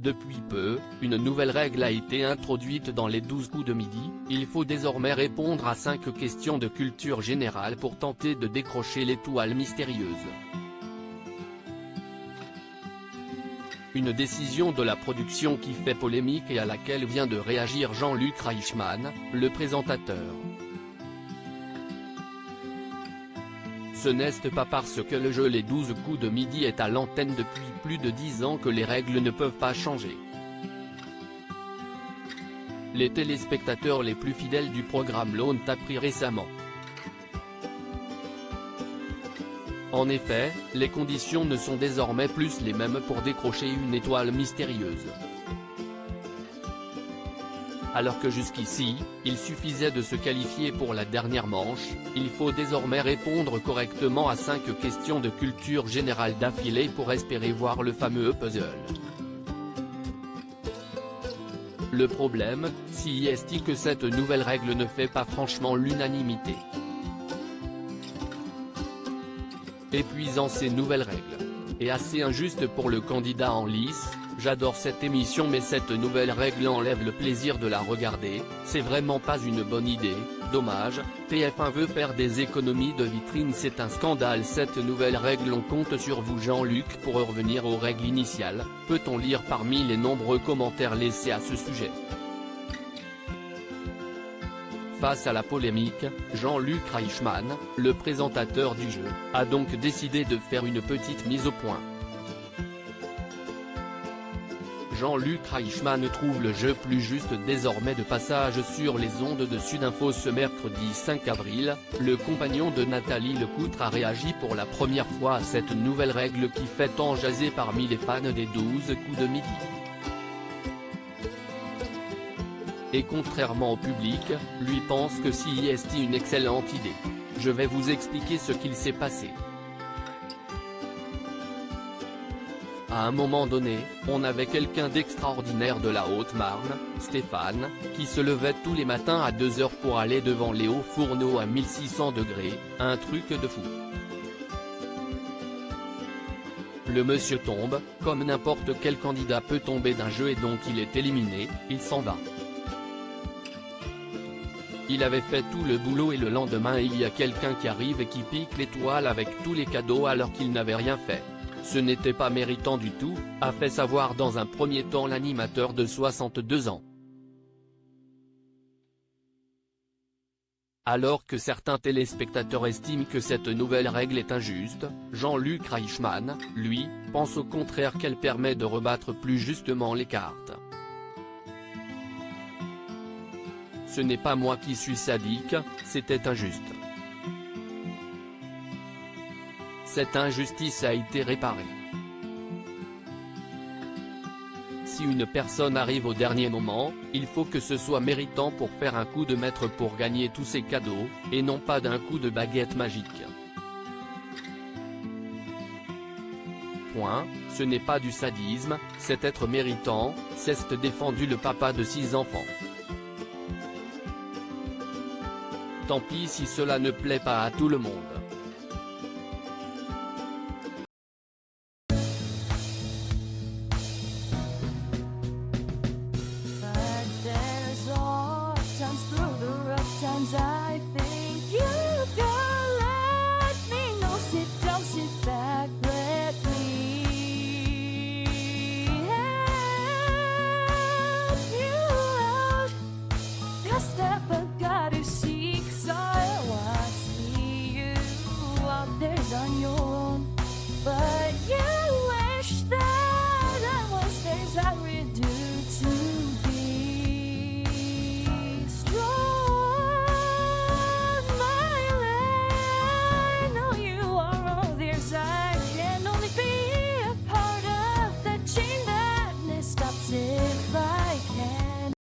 Depuis peu, une nouvelle règle a été introduite dans les 12 coups de midi, il faut désormais répondre à 5 questions de culture générale pour tenter de décrocher l'étoile mystérieuse. Une décision de la production qui fait polémique et à laquelle vient de réagir Jean-Luc Reichmann, le présentateur. Ce n'est pas parce que le jeu Les 12 coups de midi est à l'antenne depuis plus de 10 ans que les règles ne peuvent pas changer. Les téléspectateurs les plus fidèles du programme l'ont appris récemment. En effet, les conditions ne sont désormais plus les mêmes pour décrocher une étoile mystérieuse. Alors que jusqu'ici, il suffisait de se qualifier pour la dernière manche, il faut désormais répondre correctement à 5 questions de culture générale d'affilée pour espérer voir le fameux puzzle. Le problème, si est que cette nouvelle règle ne fait pas franchement l'unanimité. Épuisant ces nouvelles règles. Et assez injuste pour le candidat en lice. J'adore cette émission mais cette nouvelle règle enlève le plaisir de la regarder, c'est vraiment pas une bonne idée, dommage, TF1 veut faire des économies de vitrine, c'est un scandale. Cette nouvelle règle, on compte sur vous Jean-Luc pour revenir aux règles initiales, peut-on lire parmi les nombreux commentaires laissés à ce sujet. Face à la polémique, Jean-Luc Reichmann, le présentateur du jeu, a donc décidé de faire une petite mise au point. Jean-Luc Reichmann trouve le jeu plus juste désormais. De passage sur les ondes de Sudinfo ce mercredi 5 avril, le compagnon de Nathalie Lecoutre a réagi pour la première fois à cette nouvelle règle qui fait tant jaser parmi les fans des 12 coups de midi. Et contrairement au public, lui pense que c'est une excellente idée. Je vais vous expliquer ce qu'il s'est passé. À un moment donné, on avait quelqu'un d'extraordinaire de la Haute-Marne, Stéphane, qui se levait tous les matins à 2 h pour aller devant les hauts fourneaux à 1600 degrés, un truc de fou. Le monsieur tombe, comme n'importe quel candidat peut tomber d'un jeu et donc il est éliminé, il s'en va. Il avait fait tout le boulot et le lendemain il y a quelqu'un qui arrive et qui pique l'étoile avec tous les cadeaux alors qu'il n'avait rien fait. Ce n'était pas méritant du tout, a fait savoir dans un premier temps l'animateur de 62 ans. Alors que certains téléspectateurs estiment que cette nouvelle règle est injuste, Jean-Luc Reichmann, lui, pense au contraire qu'elle permet de rebattre plus justement les cartes. Ce n'est pas moi qui suis sadique, c'était injuste. Cette injustice a été réparée. Si une personne arrive au dernier moment, il faut que ce soit méritant pour faire un coup de maître pour gagner tous ces cadeaux, et non pas d'un coup de baguette magique. Point, ce n'est pas du sadisme, c'est être méritant, c'est défendu le papa de 6 enfants. Tant pis si cela ne plaît pas à tout le monde.